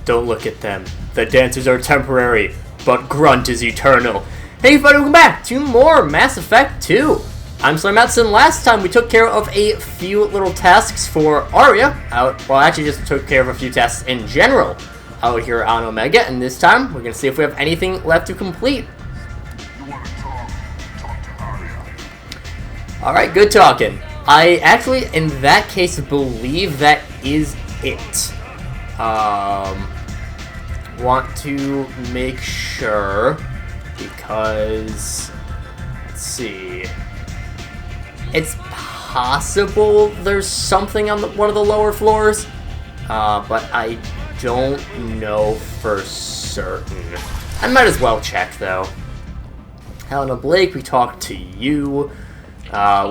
Don't look at them. The dancers are temporary, but Grunt is eternal. Hey everybody, welcome back to more Mass Effect 2. I'm SlayerMathis, and last time we took care of a few little tasks for Aria. Well, actually just took care of a few tasks in general out here on Omega, and this time we're going to see if we have anything left to complete. You want to talk to Aria. Alright, good talking. I actually, in that case, believe that is it. Want to make sure, because, let's see, it's possible there's something on one of the lower floors, but I don't know for certain. I might as well check, though. Helena Blake, we talked to you.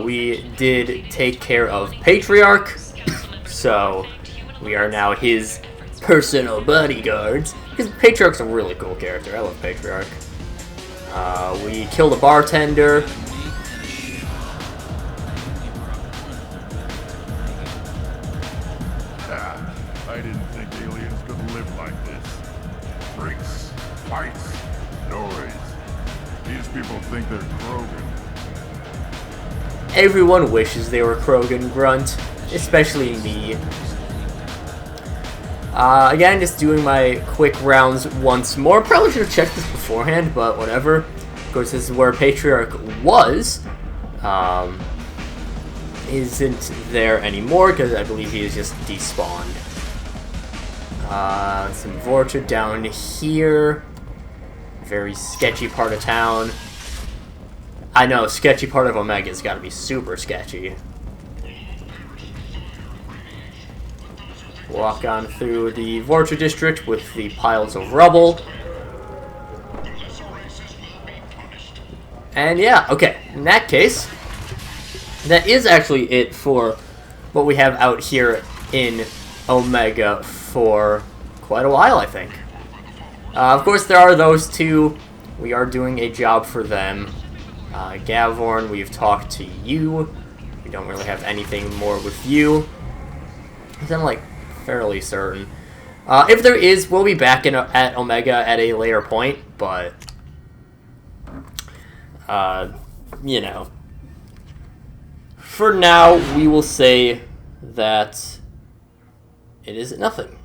We did take care of Patriarch, so we are now his personal bodyguards. Because Patriarch's a really cool character. I love Patriarch. We killed a bartender. I didn't think aliens could live like this. Freaks, fights, noise. These people think they're Krogan. Everyone wishes they were Krogan, Grunt. Especially me. Again, just doing my quick rounds once more. Probably should have checked this beforehand, but whatever. Of course, this is where Patriarch was. Isn't there anymore, because I believe he is just despawned. Some Vorcha down here. Very sketchy part of town. I know, sketchy part of Omega's gotta be super sketchy. Walk on through the Vorcha district with the piles of rubble. And yeah, okay, in that case, that is actually it for what we have out here in Omega for quite a while, I think. Of course, there are those two. We are doing a job for them. Gavorn, we've talked to you. We don't really have anything more with you. I'm like fairly certain. If there is, we'll be back at Omega at a later point, but you know, for now we will say that it is nothing.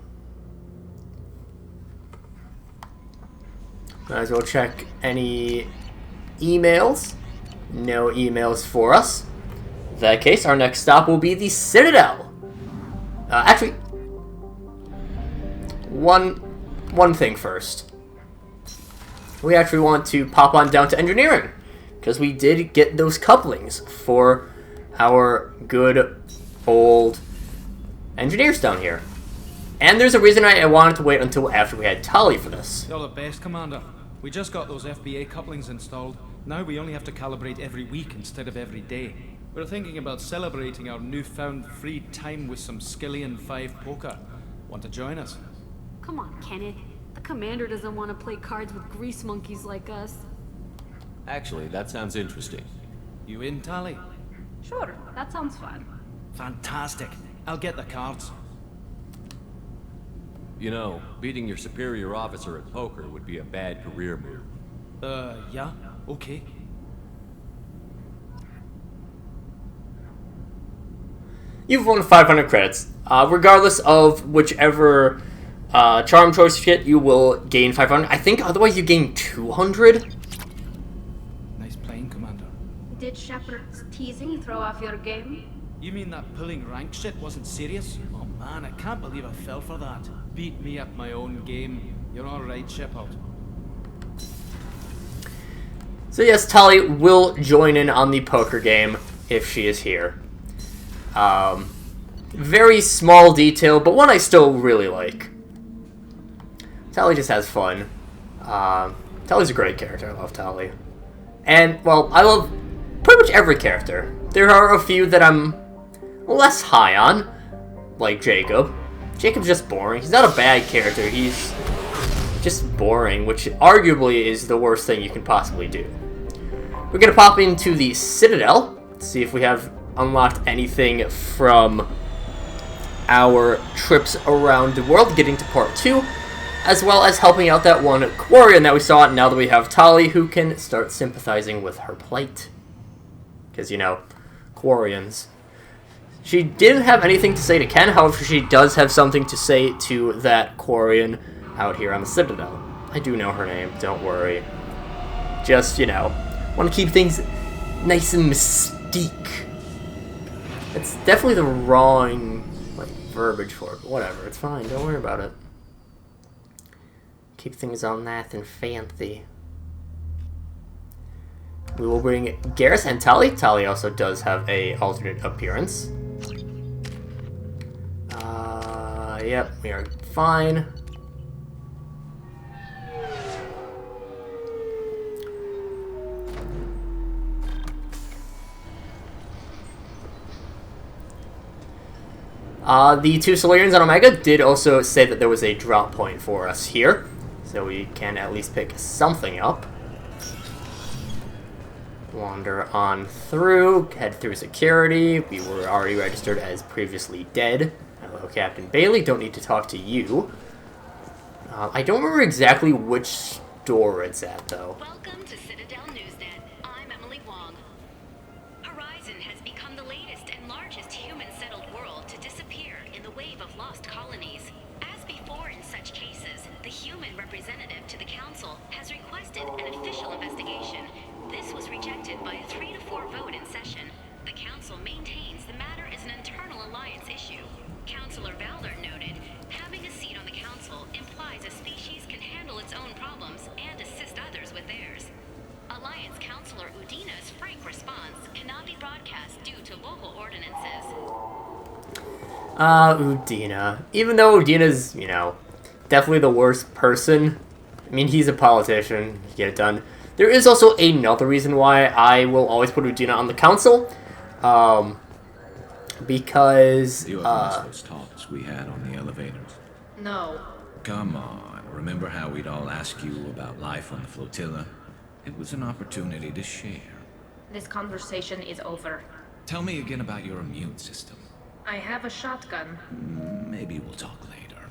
Might as well check any emails. No emails for us. In that case, our next stop will be the Citadel. Actually, one thing first. We actually want to pop on down to engineering, because we did get those couplings for our good old engineers down here. And there's a reason I wanted to wait until after we had Tali for this. You're the best, Commander. We just got those FBA couplings installed. Now we only have to calibrate every week instead of every day. We're thinking about celebrating our newfound free time with some Skillian 5 poker. Want to join us? Come on, Kenneth. The commander doesn't want to play cards with grease monkeys like us. Actually, that sounds interesting. You in, Tali? Sure, that sounds fun. Fantastic. I'll get the cards. You know, beating your superior officer at poker would be a bad career move. Yeah? Okay. You've won 500 credits. Regardless of whichever charm choice you get, you will gain 500. I think otherwise you gain 200. Nice playing, Commander. Did Shepard's teasing throw off your game? You mean that pulling rank shit wasn't serious? Oh man, I can't believe I fell for that. Beat me at my own game. You're alright, Shepard. So yes, Tali will join in on the poker game if she is here. Very small detail, but one I still really like. Tali just has fun. Tali's a great character. I love Tali. And, well, I love pretty much every character. There are a few that I'm less high on, like Jacob. Jacob's just boring. He's not a bad character. He's just boring, which arguably is the worst thing you can possibly do. We're going to pop into the Citadel, see if we have unlocked anything from our trips around the world, getting to part 2. as well as helping out that one Quarian that we saw, now that we have Tali, who can start sympathizing with her plight. Because, you know, Quarians. She didn't have anything to say to Ken, however, she does have something to say to that Quarian out here on the Citadel. I do know her name, don't worry. Just, you know, want to keep things nice and mystique. It's definitely the wrong, like, verbiage for it, but whatever, it's fine, don't worry about it. Keep things on that and fancy. We will bring Garrus and Tali. Tali also does have a alternate appearance. Yep, we are fine. The two SlayerMathis on Omega did also say that there was a drop point for us here, so we can at least pick something up. Wander on through, head through security. We were already registered as previously dead. Hello, Captain Bailey. Don't need to talk to you. I don't remember exactly which store it's at, though. Welcome to Citadel Newsnet. I'm Emily Wong. Horizon has become the latest and largest human-settled world to disappear in the wave of lost colonies. As before in such cases, the human representative to the Council has requested an official investigation. This was rejected by a 3 to 4 vote in session. The Council maintains the matter is an internal alliance issue. Councilor Valor noted, having a seat on the Council implies a species can handle its own problems and assist others with theirs. Alliance Councilor Udina's frank response cannot be broadcast due to local ordinances. Udina. Even though Udina's, you know, definitely the worst person, I mean, he's a politician, get it done. There is also another reason why I will always put Udina on the Council, because, You have those talks we had on the elevators. No. Come on, remember how we'd all ask you about life on the flotilla? It was an opportunity to share. This conversation is over. Tell me again about your immune system. I have a shotgun. Maybe we'll talk later.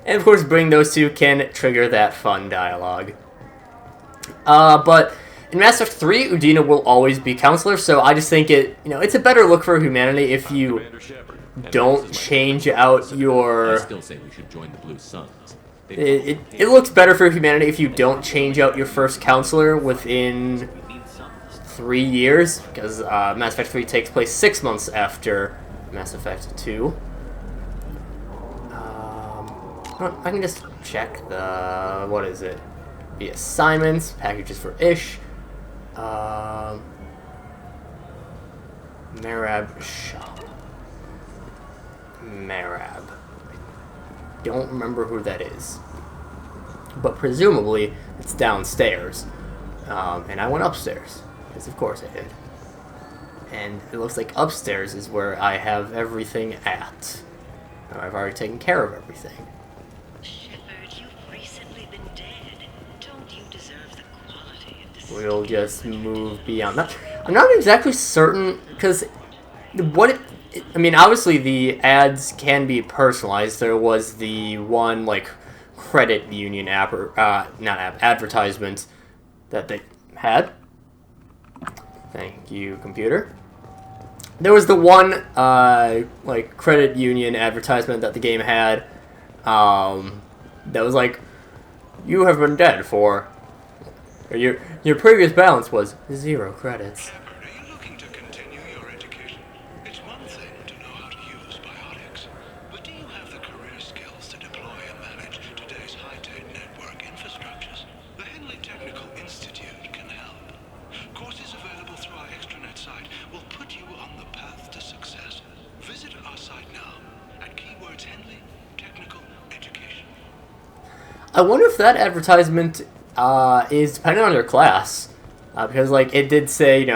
and of course bring those two can trigger that fun dialogue. But in Mass Effect 3, Udina will always be Counselor, so I just think it's a better look for humanity if you don't change out your... I still say we should join the Blue Suns. It looks better for humanity if you don't change out your first Counselor within 3 years, because Mass Effect 3 takes place 6 months after Mass Effect 2. I can just check the... what is it? The assignments, packages for Ish. Marab shop. Marab. Don't remember who that is. But presumably, it's downstairs. And I went upstairs. Because of course I did. And it looks like upstairs is where I have everything at. I've already taken care of everything. We'll just move beyond that. I'm not exactly certain, because obviously the ads can be personalized. There was the one, credit union advertisement that they had. Thank you, computer. There was the one, credit union advertisement that the game had, that was like, you have been dead for... Your previous balance was 0 credits. Shepard, are you looking to continue your education? It's one thing to know how to use biotics, but do you have the career skills to deploy and manage today's high-tech network infrastructures? The Henley Technical Institute can help. Courses available through our extranet site will put you on the path to success. Visit our site now at keywords Henley Technical Education. I wonder if that advertisement is dependent on your class, because it did say,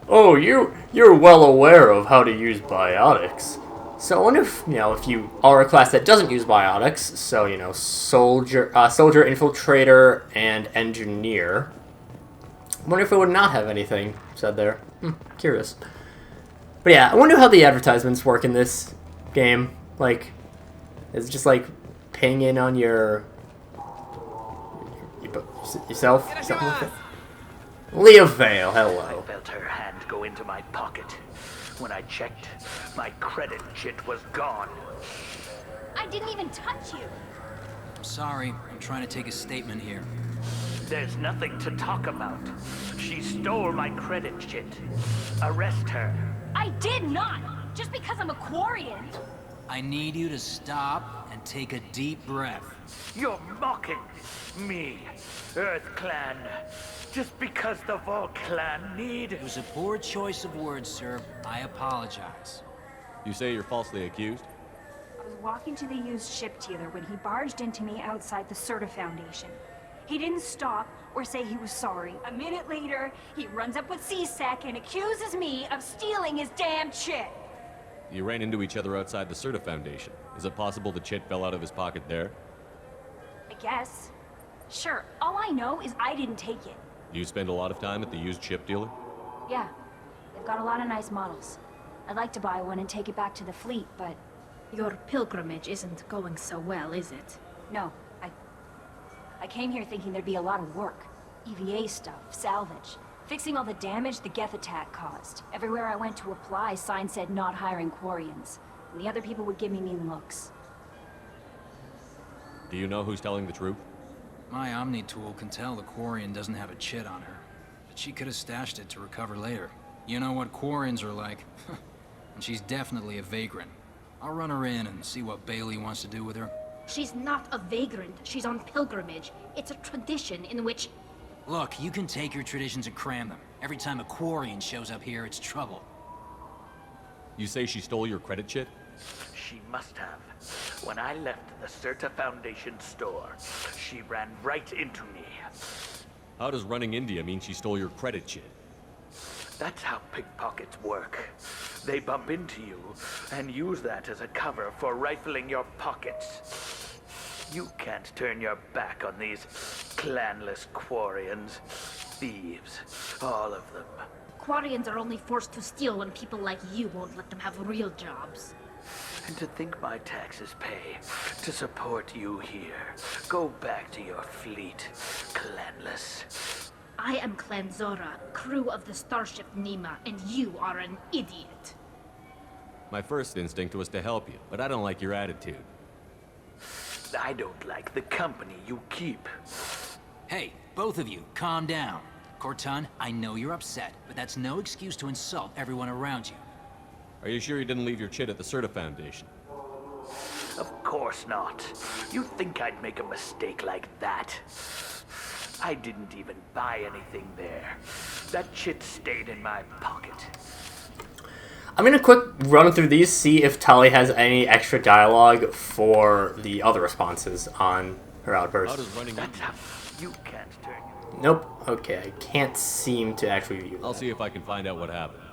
oh, you're well aware of how to use biotics. So I wonder if you are a class that doesn't use biotics, so soldier, infiltrator, and engineer. I wonder if it would not have anything said there. Curious. But yeah, I wonder how the advertisements work in this game. It's just ping in on yourself? Something like that? Leah Vale, hello. I felt her hand go into my pocket. When I checked, my credit chit was gone. I didn't even touch you. I'm sorry. I'm trying to take a statement here. There's nothing to talk about. She stole my credit chit. Arrest her. I did not! Just because I'm a Quarian. I need you to stop and take a deep breath. You're mocking me, Earth Clan. Just because the Vol Clan need... It was a poor choice of words, sir. I apologize. You say you're falsely accused? I was walking to the used ship dealer when he barged into me outside the Serta Foundation. He didn't stop or say he was sorry. A minute later, he runs up with C-Sec and accuses me of stealing his damn chit. You ran into each other outside the Serta Foundation. Is it possible the chit fell out of his pocket there? I guess. Sure, all I know is I didn't take it. You spend a lot of time at the used ship dealer? Yeah, they've got a lot of nice models. I'd like to buy one and take it back to the fleet, but... Your pilgrimage isn't going so well, is it? No, I came here thinking there'd be a lot of work. EVA stuff, salvage, fixing all the damage the Geth attack caused. Everywhere I went to apply, signs said not hiring Quarians. And the other people would give me mean looks. Do you know who's telling the truth? My Omni tool can tell the Quarian doesn't have a chit on her. But she could have stashed it to recover later. You know what Quarians are like. And she's definitely a vagrant. I'll run her in and see what Bailey wants to do with her. She's not a vagrant. She's on pilgrimage. It's a tradition in which... Look, you can take your traditions and cram them. Every time a Quarian shows up here, it's trouble. You say she stole your credit chit? She must have. When I left the Serta Foundation store, she ran right into me. How does running into you mean she stole your credit chit? That's how pickpockets work. They bump into you and use that as a cover for rifling your pockets. You can't turn your back on these clanless Quarians. Thieves, all of them. Quarians are only forced to steal when people like you won't let them have real jobs. And to think my taxes pay to support you here. Go back to your fleet, clanless. I am Clan Zora, crew of the starship Nima, and you are an idiot. My first instinct was to help you, but I don't like your attitude. I don't like the company you keep. Hey, both of you, calm down. Cortun, I know you're upset, but that's no excuse to insult everyone around you. Are you sure you didn't leave your chit at the Serta Foundation? Of course not. You think I'd make a mistake like that? I didn't even buy anything there. That chit stayed in my pocket. I'm gonna quick run through these, see if Tali has any extra dialogue for the other responses on her outburst. That's how you can't turn. Nope. Okay, I can't seem to actually view that. I'll see if I can find out what happened.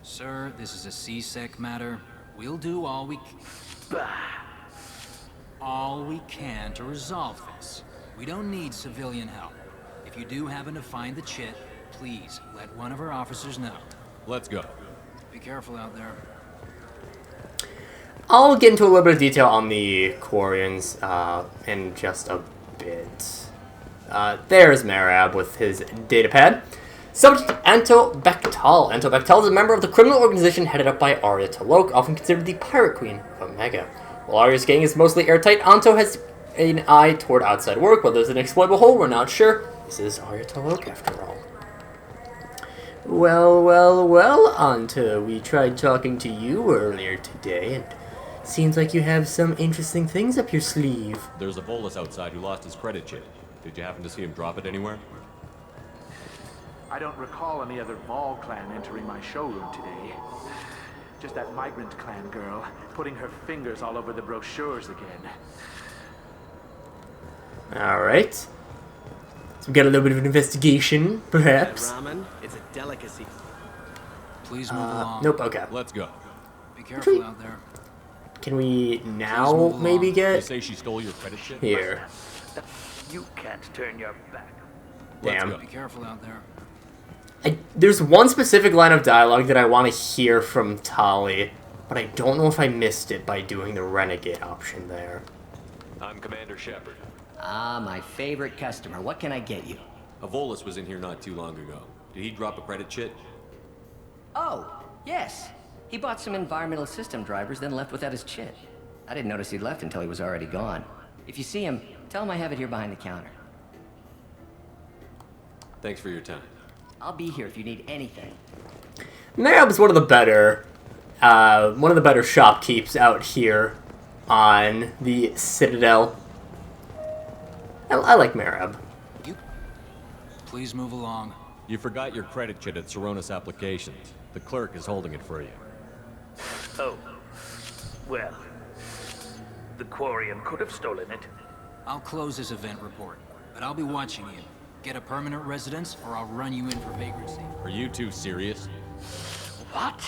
Sir, this is a C-Sec matter. We'll do all we can to resolve this. We don't need civilian help. If you do happen to find the chit, please let one of our officers know. Let's go. Be careful out there. I'll get into a little bit of detail on the Quarians in just a bit. There's Marab with his datapad. Subject Anto Bechtal. Anto Bechtal is a member of the criminal organization headed up by Arya T'Loak, often considered the Pirate Queen of Omega. While Arya's gang is mostly airtight, Anto has an eye toward outside work. Whether it's an exploitable hole, we're not sure. This is Arya T'Loak, after all. Well, Anto. We tried talking to you earlier today, and seems like you have some interesting things up your sleeve. There's a Volus outside who lost his credit chit. Did you happen to see him drop it anywhere? I don't recall any other Vol clan entering my showroom today. Just that migrant clan girl putting her fingers all over the brochures again. Alright. So we got a little bit of an investigation, perhaps. Ramen is a delicacy. Please move along. Nope, okay. Let's go. Be careful out there. Can we now maybe get... You say she stole your credit chit? Here. You can't turn your back. Damn. Be careful out there. There's one specific line of dialogue that I want to hear from Tali, but I don't know if I missed it by doing the Renegade option there. I'm Commander Shepard. Ah, my favorite customer. What can I get you? Avolis was in here not too long ago. Did he drop a credit chit? Oh, yes. He bought some environmental system drivers, then left without his chit. I didn't notice he'd left until he was already gone. If you see him, tell him I have it here behind the counter. Thanks for your time. I'll be here if you need anything. Merab's one of the better shopkeeps out here on the Citadel. I like Merab. Please move along. You forgot your credit chit at Seronis Applications. The clerk is holding it for you. Oh. Well. The Quarian could have stolen it. I'll close this event report, but I'll be watching you. Get a permanent residence, or I'll run you in for vagrancy. Are you two serious? What?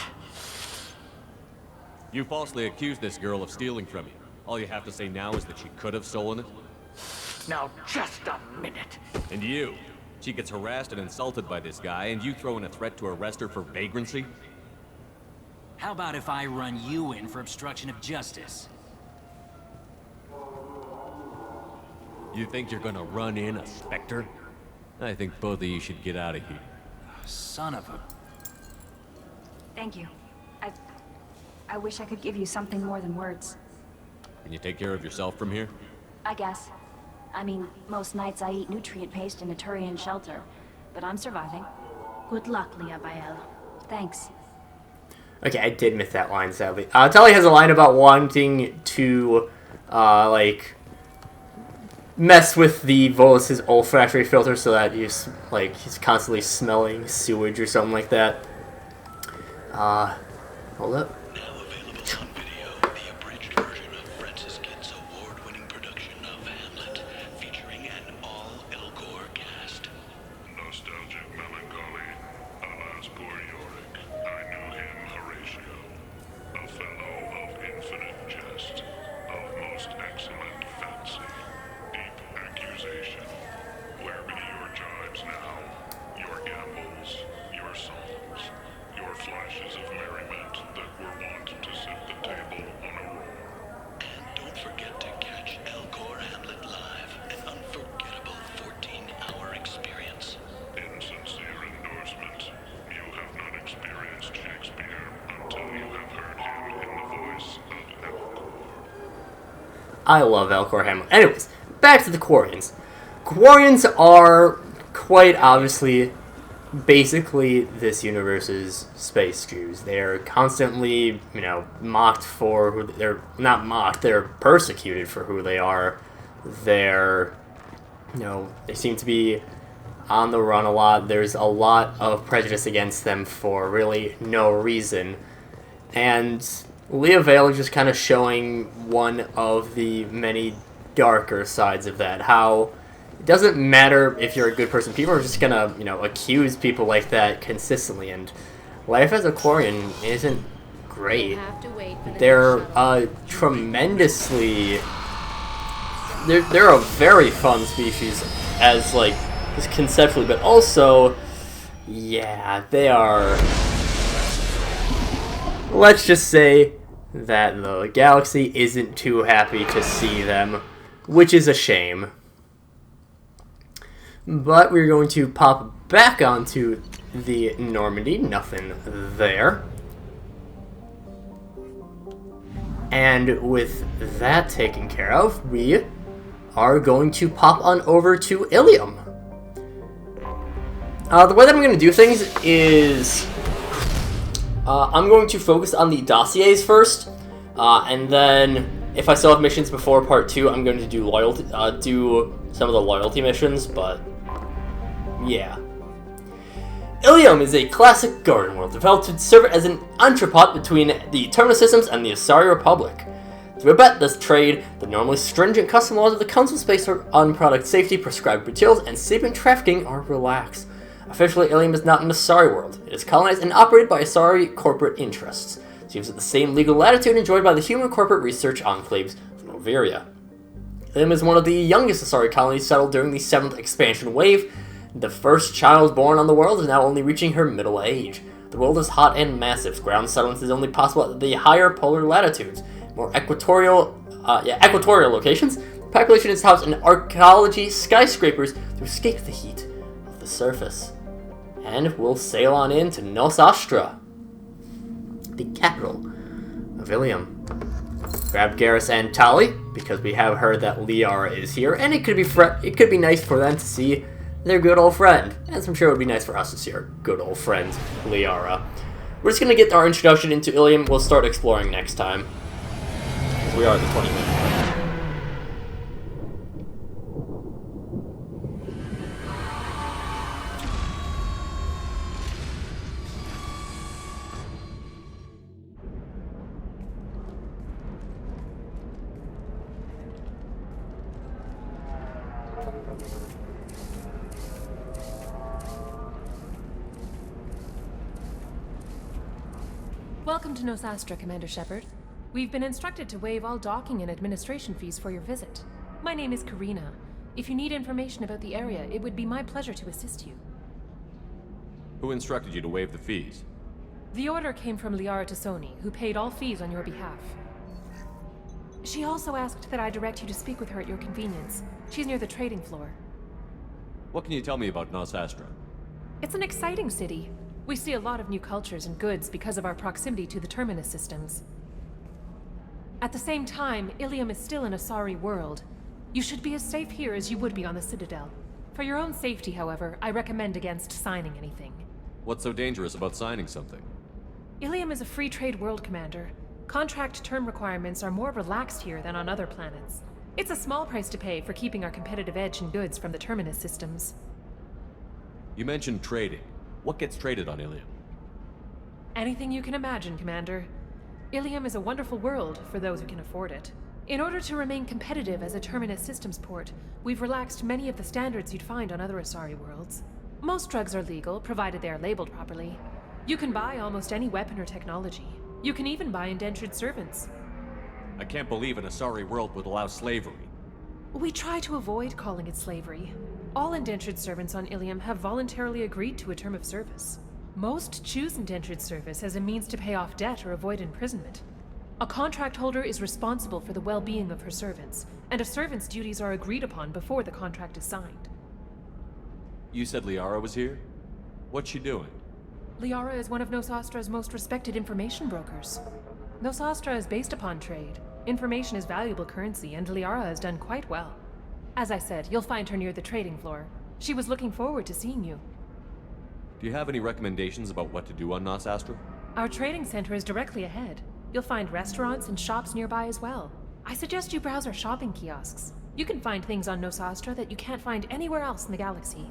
You falsely accused this girl of stealing from you. All you have to say now is that she could have stolen it? Now, just a minute. And you? She gets harassed and insulted by this guy, and you throw in a threat to arrest her for vagrancy? How about if I run you in for obstruction of justice? You think you're gonna run in a Spectre? I think both of you should get out of here. Son of a... Thank you. I wish I could give you something more than words. Can you take care of yourself from here? I guess. I mean, most nights I eat nutrient paste in a Turian shelter, but I'm surviving. Good luck, Liabael. Thanks. Okay, I did miss that line, sadly. Tully has a line about wanting to, mess with the Volus's olfactory filter so that he's constantly smelling sewage or something like that. Hold up. I love Elcor Hamlet. Anyways, back to the Quarians. Quarians are quite obviously basically this universe's space Jews. They're constantly, mocked for who they're not mocked, they're persecuted for who they are. They're, they seem to be on the run a lot. There's a lot of prejudice against them for really no reason. And Leah Vale is just kind of showing one of the many darker sides of that. How it doesn't matter if you're a good person. People are just going to, accuse people like that consistently. And life as a Quarian isn't great. They're tremendously... They're a very fun species as, just conceptually. But also, yeah, they are... Let's just say that the galaxy isn't too happy to see them, which is a shame. But we're going to pop back onto the Normandy, nothing there. And with that taken care of, we are going to pop on over to Ilium. The way that I'm going to do things is... I'm going to focus on the dossiers first, and then if I still have missions before part 2, I'm going to do do some of the loyalty missions, but yeah. Ilium is a classic garden world developed to serve as an entrepot between the Terminus systems and the Asari Republic. To abet this trade, the normally stringent custom laws of the Council Space on product safety, prescribed materials, and sapient trafficking are relaxed. Officially, Ilium is not an Asari world. It is colonized and operated by Asari corporate interests. It seems at the same legal latitude enjoyed by the human corporate research enclaves of Noveria. Ilium is one of the youngest Asari colonies settled during the 7th expansion wave. The first child born on the world is now only reaching her middle age. The world is hot and massive. Ground settlements is only possible at the higher polar latitudes. More equatorial locations Population is housed in archaeology skyscrapers to escape the heat of the surface. And we'll sail on in to Nos Astra, the capital of Ilium. Grab Garrus and Tali, because we have heard that Liara is here, and it could be nice for them to see their good old friend, as I'm sure it would be nice for us to see our good old friend, Liara. We're just going to get our introduction into Ilium. We'll start exploring next time. We are at the 20-minute mark. Welcome to Nos Astra, Commander Shepard. We've been instructed to waive all docking and administration fees for your visit. My name is Karina. If you need information about the area, it would be my pleasure to assist you. Who instructed you to waive the fees? The order came from Liara Tassoni, who paid all fees on your behalf. She also asked that I direct you to speak with her at your convenience. She's near the trading floor. What can you tell me about Nos Astra? It's an exciting city. We see a lot of new cultures and goods because of our proximity to the Terminus systems. At the same time, Ilium is still an Asari world. You should be as safe here as you would be on the Citadel. For your own safety, however, I recommend against signing anything. What's so dangerous about signing something? Ilium is a free trade world, Commander. Contract term requirements are more relaxed here than on other planets. It's a small price to pay for keeping our competitive edge in goods from the Terminus systems. You mentioned trading. What gets traded on Ilium? Anything you can imagine, Commander. Ilium is a wonderful world for those who can afford it. In order to remain competitive as a Terminus systems port, we've relaxed many of the standards you'd find on other Asari worlds. Most drugs are legal, provided they are labeled properly. You can buy almost any weapon or technology. You can even buy indentured servants. I can't believe an Asari world would allow slavery. We try to avoid calling it slavery. All indentured servants on Ilium have voluntarily agreed to a term of service. Most choose indentured service as a means to pay off debt or avoid imprisonment. A contract holder is responsible for the well-being of her servants, and a servant's duties are agreed upon before the contract is signed. You said Liara was here? What's she doing? Liara is one of Nos Astra's most respected information brokers. Nos Astra is based upon trade. Information is valuable currency, and Liara has done quite well. As I said, you'll find her near the trading floor. She was looking forward to seeing you. Do you have any recommendations about what to do on Nos Astra? Our trading center is directly ahead. You'll find restaurants and shops nearby as well. I suggest you browse our shopping kiosks. You can find things on Nos Astra that you can't find anywhere else in the galaxy.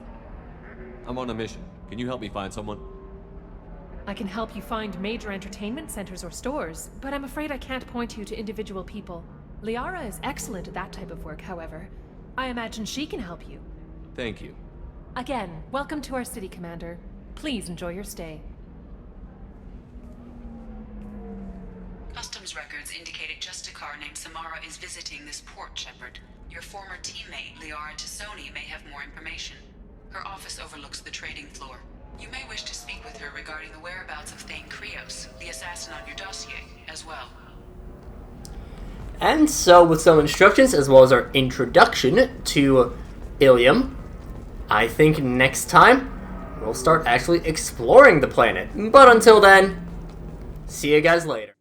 I'm on a mission. Can you help me find someone? I can help you find major entertainment centers or stores, but I'm afraid I can't point you to individual people. Liara is excellent at that type of work, however. I imagine she can help you. Thank you. Again, welcome to our city, Commander. Please enjoy your stay. Customs records indicated just a car named Samara is visiting this port, Shepard. Your former teammate, Liara Tassoni, may have more information. Her office overlooks the trading floor. You may wish to speak with her regarding the whereabouts of Thane Krios, the assassin on your dossier, as well. And so, with some instructions, as well as our introduction to Ilium, I think next time we'll start actually exploring the planet. But until then, see you guys later.